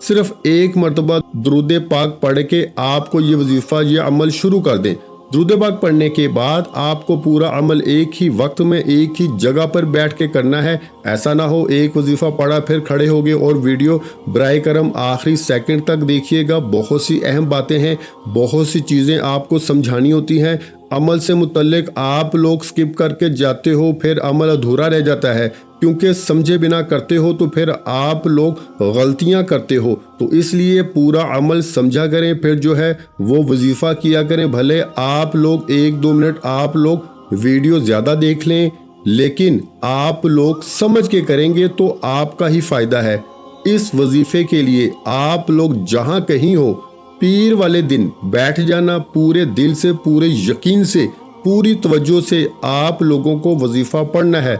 صرف ایک مرتبہ درود پاک پڑھ کے آپ کو یہ وظیفہ یہ عمل شروع کر دیں۔ درود پاک پڑھنے کے بعد آپ کو پورا عمل ایک ہی وقت میں ایک ہی جگہ پر بیٹھ کے کرنا ہے۔ ایسا نہ ہو ایک وظیفہ پڑھا پھر کھڑے ہو گئے، اور ویڈیو برائے کرم آخری سیکنڈ تک دیکھیے گا، بہت سی اہم باتیں ہیں، بہت سی چیزیں آپ کو سمجھانی ہوتی ہیں۔ عمل سے متعلق آپ لوگ سکپ کر کے جاتے ہو، پھر عمل ادھورا رہ جاتا ہے، کیونکہ سمجھے بنا کرتے ہو تو پھر آپ لوگ غلطیاں کرتے ہو۔ تو اس لیے پورا عمل سمجھا کریں، پھر جو ہے وہ وظیفہ کیا کریں۔ بھلے آپ لوگ 1-2 منٹ آپ لوگ ویڈیو زیادہ دیکھ لیں، لیکن آپ لوگ سمجھ کے کریں گے تو آپ کا ہی فائدہ ہے۔ اس وظیفے کے لیے آپ لوگ جہاں کہیں ہو، پیر والے دن بیٹھ جانا، پورے دل سے، پورے یقین سے، پوری توجہ سے آپ لوگوں کو وظیفہ پڑھنا ہے۔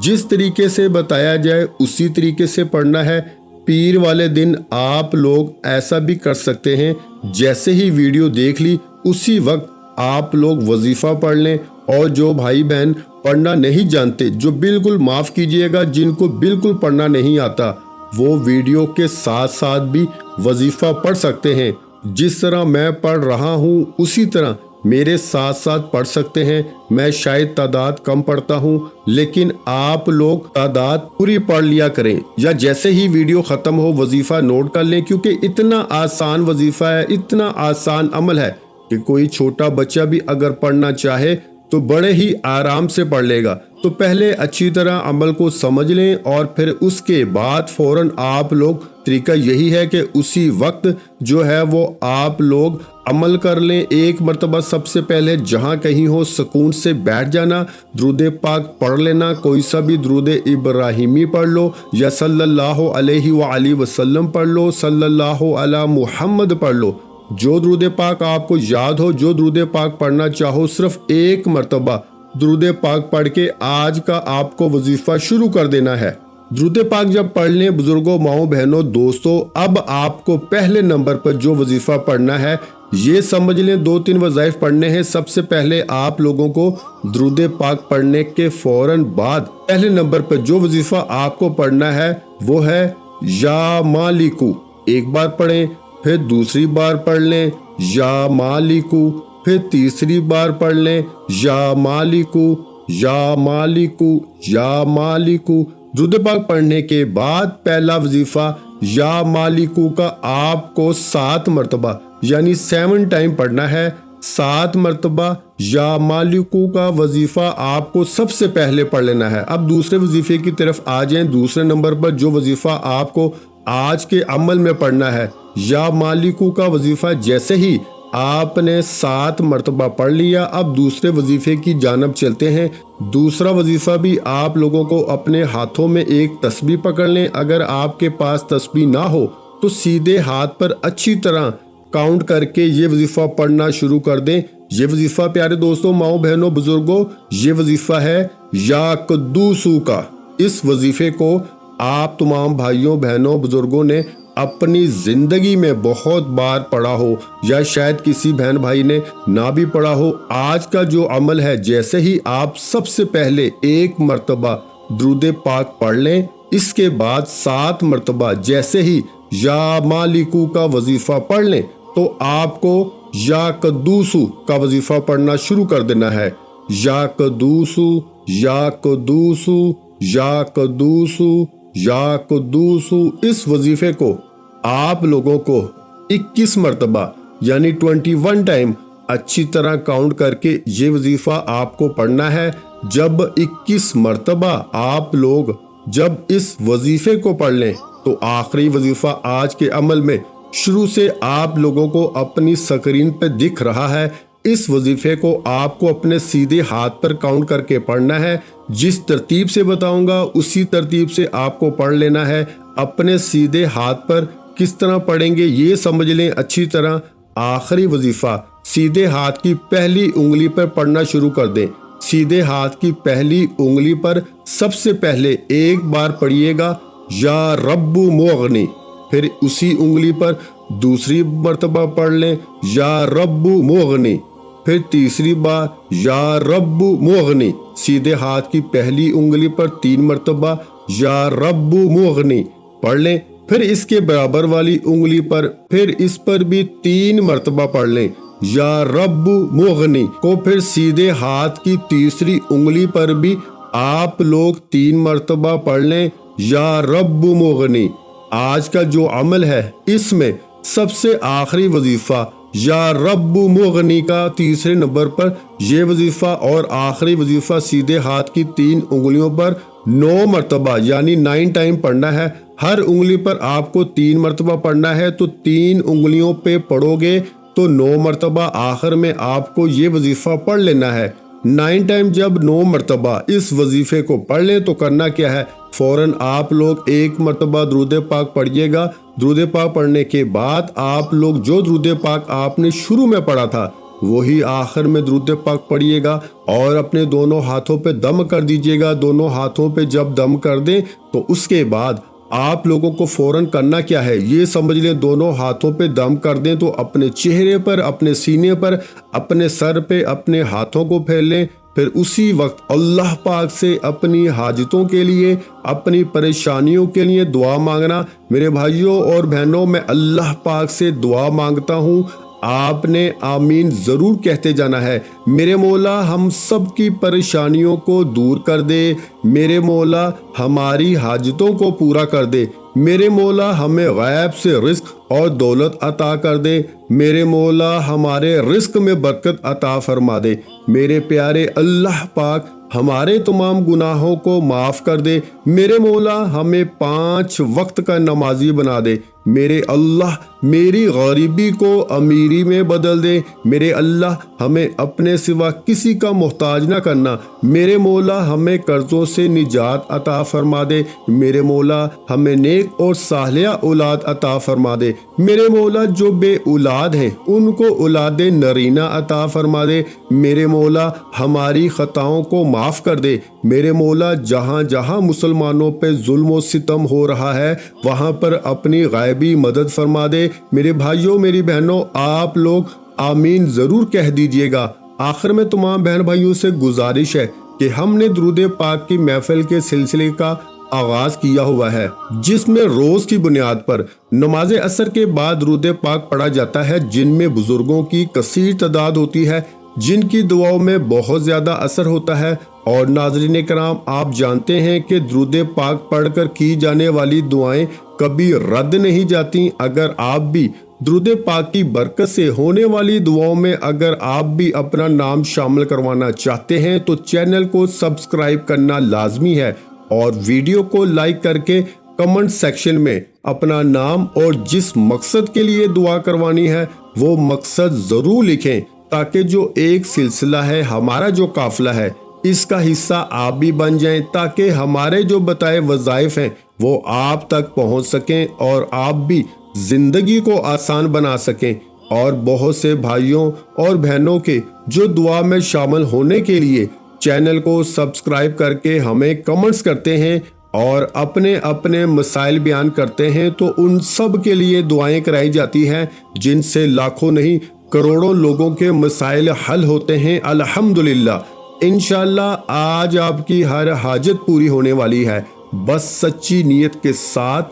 جس طریقے سے بتایا جائے اسی طریقے سے پڑھنا ہے۔ پیر والے دن آپ لوگ ایسا بھی کر سکتے ہیں، جیسے ہی ویڈیو دیکھ لی اسی وقت آپ لوگ وظیفہ پڑھ لیں۔ اور جو بھائی بہن پڑھنا نہیں جانتے، جو بالکل معاف کیجئے گا، جن کو بالکل پڑھنا نہیں آتا، وہ ویڈیو کے ساتھ ساتھ بھی وظیفہ پڑھ سکتے ہیں۔ جس طرح میں پڑھ رہا ہوں اسی طرح میرے ساتھ ساتھ پڑھ سکتے ہیں۔ میں شاید تعداد کم پڑھتا ہوں، لیکن آپ لوگ تعداد پوری پڑھ لیا کریں، یا جیسے ہی ویڈیو ختم ہو وظیفہ نوٹ کر لیں، کیونکہ اتنا آسان وظیفہ ہے، اتنا آسان عمل ہے کہ کوئی چھوٹا بچہ بھی اگر پڑھنا چاہے تو بڑے ہی آرام سے پڑھ لے گا۔ تو پہلے اچھی طرح عمل کو سمجھ لیں، اور پھر اس کے بعد فوراً آپ لوگ طریقہ یہی ہے کہ اسی وقت جو ہے وہ آپ لوگ عمل کر لیں۔ ایک مرتبہ سب سے پہلے جہاں کہیں ہو سکون سے بیٹھ جانا، درود پاک پڑھ لینا، کوئی سا بھی درود ابراہیمی پڑھ لو، یا صلی اللہ علیہ وآلہ وسلم پڑھ لو، صلی اللہ علی محمد پڑھ لو۔ جو درود پاک آپ کو یاد ہو، جو درود پاک پڑھنا چاہو، صرف ایک مرتبہ درود پاک پڑھ کے آج کا آپ کو وظیفہ شروع کر دینا ہے۔ درود پاک جب پڑھ لیں بزرگوں، ماؤں، بہنوں، دوستوں، اب آپ کو پہلے نمبر پر جو وظیفہ پڑھنا ہے یہ سمجھ لیں، 2-3 وظائف پڑھنے ہیں۔ سب سے پہلے آپ لوگوں کو درود پاک پڑھنے کے فوراً بعد پہلے نمبر پر جو وظیفہ آپ کو پڑھنا ہے وہ ہے یا مالکو۔ ایک بار پڑھیں، پھر دوسری بار پڑھ لیں یا مالکو، پھر تیسری بار پڑھ لیں یا مالکو، یا مالکو، یا مالکو۔ درود پاک پڑھنے کے بعد پہلا وظیفہ یا مالکو کا آپ کو 7 مرتبہ یعنی 7 ٹائم پڑھنا ہے۔ 7 مرتبہ یا مالکو کا وظیفہ آپ کو سب سے پہلے پڑھ لینا ہے۔ اب دوسرے وظیفے کی طرف آ جائیں۔ دوسرے نمبر پر جو وظیفہ آپ کو آج کے عمل میں پڑھنا ہے، یا مالکو کا وظیفہ جیسے ہی آپ نے 7 مرتبہ پڑھ لیا، اب دوسرے وظیفے کی جانب چلتے ہیں۔ دوسرا وظیفہ بھی آپ لوگوں کو اپنے ہاتھوں میں ایک تسبیح پکڑ لیں۔ اگر آپ کے پاس تسبیح نہ ہو تو سیدھے ہاتھ پر اچھی طرح کاؤنٹ کر کے یہ وظیفہ پڑھنا شروع کر دیں۔ یہ وظیفہ پیارے دوستوں، ماؤں، بہنوں، بزرگوں، یہ وظیفہ ہے یا قدوسو کا۔ اس وظیفے کو آپ تمام بھائیوں، بہنوں، بزرگوں نے اپنی زندگی میں بہت بار پڑھا ہو، یا شاید کسی بہن بھائی نے نہ بھی پڑھا ہو۔ آج کا جو عمل ہے، جیسے ہی آپ سب سے پہلے ایک مرتبہ درود پاک پڑھ لیں، اس کے بعد 7 مرتبہ جیسے ہی یا مالکو کا وظیفہ پڑھ لیں تو آپ کو یا قدوسو کا وظیفہ پڑھنا شروع کر دینا ہے۔ یا قدوسو، یا قدوسو، یا قدوسو، یا قدوسو۔ اس وظیفے کو آپ لوگوں کو 21 مرتبہ یعنی 21 ٹائم اچھی طرح کاؤنٹ کر کے یہ وظیفہ آپ کو پڑھنا ہے۔ جب 21 مرتبہ آپ لوگ جب اس وظیفے کو پڑھ لیں تو آخری وظیفہ آج کے عمل میں شروع سے آپ لوگوں کو اپنی سکرین پہ دکھ رہا ہے۔ اس وظیفے کو آپ کو اپنے سیدھے ہاتھ پر کاؤنٹ کر کے پڑھنا ہے۔ جس ترتیب سے بتاؤں گا اسی ترتیب سے آپ کو پڑھ لینا ہے۔ اپنے سیدھے ہاتھ پر کس طرح پڑھیں گے یہ سمجھ لیں اچھی طرح۔ آخری وظیفہ سیدھے ہاتھ کی پہلی انگلی پر پڑھنا شروع کر دیں۔ سیدھے ہاتھ کی پہلی انگلی پر سب سے پہلے ایک بار پڑھیے گا یا رب مغنی، پھر اسی انگلی پر دوسری مرتبہ پڑھ لیں یا رب مغنی، پھر تیسری بار یا رب مغنی۔ سیدھے ہاتھ کی پہلی انگلی پر 3 مرتبہ یا رب مغنی پڑھ لیں، پھر اس کے برابر والی انگلی پر پھر اس پر بھی 3 مرتبہ پڑھ لیں، یا رب مغنی کو پھر سیدھے ہاتھ کی تیسری انگلی پر بھی آپ لوگ 3 مرتبہ پڑھ لیں، یا رب مغنی۔ آج کا جو عمل ہے اس میں سب سے آخری وظیفہ یا رب مغنی کا تیسرے نمبر پر یہ وظیفہ اور آخری وظیفہ سیدھے ہاتھ کی 3 انگلیوں پر 9 مرتبہ یعنی 9 ٹائم پڑھنا ہے۔ ہر انگلی پر آپ کو 3 مرتبہ پڑھنا ہے، تو 3 انگلیوں پہ پڑھو گے تو 9 مرتبہ آخر میں آپ کو یہ وظیفہ پڑھ لینا ہے۔ 9 ٹائم جب 9 مرتبہ اس وظیفے کو پڑھ لیں تو کرنا کیا ہے، فوراً آپ لوگ 1 مرتبہ درود پاک پڑھیے گا۔ درود پاک پڑھنے کے بعد آپ لوگ جو درود پاک آپ نے شروع میں پڑھا تھا وہی آخر میں درود پاک پڑھیے گا، اور اپنے دونوں ہاتھوں پہ دم کر دیجیے گا۔ دونوں ہاتھوں پہ جب دم کر دیں تو اس کے بعد آپ لوگوں کو فوراً کرنا کیا ہے، یہ سمجھ لیں دونوں ہاتھوں پہ دم کر دیں تو اپنے چہرے پر، اپنے سینے پر، اپنے سر پہ اپنے ہاتھوں کو پھیر لیں۔ پھر اسی وقت اللہ پاک سے اپنی حاجتوں کے لیے، اپنی پریشانیوں کے لیے دعا مانگنا۔ میرے بھائیوں اور بہنوں، میں اللہ پاک سے دعا مانگتا ہوں، آپ نے آمین ضرور کہتے جانا ہے۔ میرے مولا ہم سب کی پریشانیوں کو دور کر دے، میرے مولا ہماری حاجتوں کو پورا کر دے، میرے مولا ہمیں غیب سے رزق اور دولت عطا کر دے، میرے مولا ہمارے رزق میں برکت عطا فرما دے، میرے پیارے اللہ پاک ہمارے تمام گناہوں کو معاف کر دے، میرے مولا ہمیں 5 وقت کا نمازی بنا دے، میرے اللہ میری غریبی کو امیری میں بدل دے، میرے اللہ ہمیں اپنے سوا کسی کا محتاج نہ کرنا، میرے مولا ہمیں قرضوں سے نجات عطا فرما دے، میرے مولا ہمیں نیک اور صالحہ اولاد عطا فرما دے، میرے مولا جو بے اولاد ہیں ان کو اولاد نرینہ عطا فرما دے، میرے مولا ہماری خطاؤں کو معاف کر دے، میرے مولا جہاں جہاں مسلمانوں پہ ظلم و ستم ہو رہا ہے وہاں پر اپنی غیبی مدد فرما دے۔ میرے بھائیوں میری بہنوں، آپ لوگ آمین ضرور کہہ دیجئے گا۔ آخر میں تمام بہن بھائیوں سے گزارش ہے کہ ہم نے درود پاک کی محفل کے سلسلے کا آغاز کیا ہوا ہے، جس میں روز کی بنیاد پر نماز عصر کے بعد درود پاک پڑھا جاتا ہے، جن میں بزرگوں کی کثیر تعداد ہوتی ہے، جن کی دعاؤں میں بہت زیادہ اثر ہوتا ہے۔ اور ناظرین کرام، آپ جانتے ہیں کہ درود پاک پڑھ کر کی جانے والی دعائیں کبھی رد نہیں جاتی۔ اگر آپ بھی درود پاک کی برکت سے ہونے والی دعاؤں میں اگر آپ بھی اپنا نام شامل کروانا چاہتے ہیں تو چینل کو سبسکرائب کرنا لازمی ہے، اور ویڈیو کو لائک کر کے کمنٹ سیکشن میں اپنا نام اور جس مقصد کے لیے دعا کروانی ہے وہ مقصد ضرور لکھیں، تاکہ جو ایک سلسلہ ہے، ہمارا جو قافلہ ہے، اس کا حصہ آپ بھی بن جائیں، تاکہ ہمارے جو بتائے وظائف ہیں وہ آپ تک پہنچ سکیں اور آپ بھی زندگی کو آسان بنا سکیں۔ اور بہت سے بھائیوں اور بہنوں کے جو دعا میں شامل ہونے کے لیے چینل کو سبسکرائب کر کے ہمیں کمنٹس کرتے ہیں اور اپنے اپنے مسائل بیان کرتے ہیں، تو ان سب کے لیے دعائیں کرائی جاتی ہیں، جن سے لاکھوں نہیں کروڑوں لوگوں کے مسائل حل ہوتے ہیں الحمدللہ۔ انشاءاللہ آج آپ کی ہر حاجت پوری ہونے والی ہے، بس سچی نیت کے ساتھ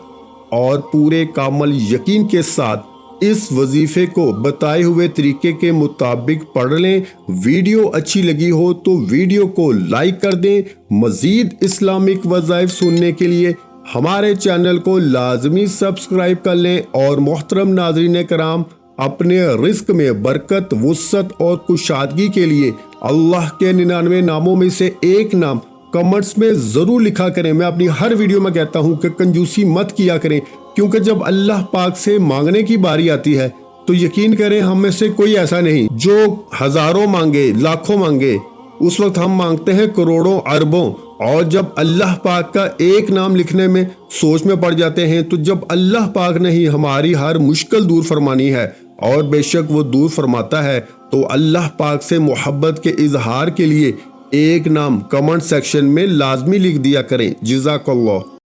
اور پورے کامل یقین کے ساتھ اس وظیفے کو بتائے ہوئے طریقے کے مطابق پڑھ لیں۔ ویڈیو اچھی لگی ہو تو ویڈیو کو لائک کر دیں۔ مزید اسلامک وظائف سننے کے لیے ہمارے چینل کو لازمی سبسکرائب کر لیں۔ اور محترم ناظرین کرام، اپنے رزق میں برکت، وسعت اور کشادگی کے لیے اللہ کے 99 ناموں میں سے ایک نام کمنٹس میں ضرور لکھا کریں۔ میں اپنی ہر ویڈیو میں کہتا ہوں کہ کنجوسی مت کیا کریں، کیونکہ جب اللہ پاک سے مانگنے کی باری آتی ہے تو یقین کریں ہم میں سے کوئی ایسا نہیں جو ہزاروں مانگے، لاکھوں مانگے، اس وقت ہم مانگتے ہیں کروڑوں اربوں، اور جب اللہ پاک کا ایک نام لکھنے میں سوچ میں پڑ جاتے ہیں تو جب اللہ پاک نے ہی ہماری ہر مشکل دور فرمانی ہے، اور بے شک وہ دور فرماتا ہے، تو اللہ پاک سے محبت کے اظہار کے لیے ایک نام کمنٹ سیکشن میں لازمی لکھ دیا کریں۔ جزاک اللہ۔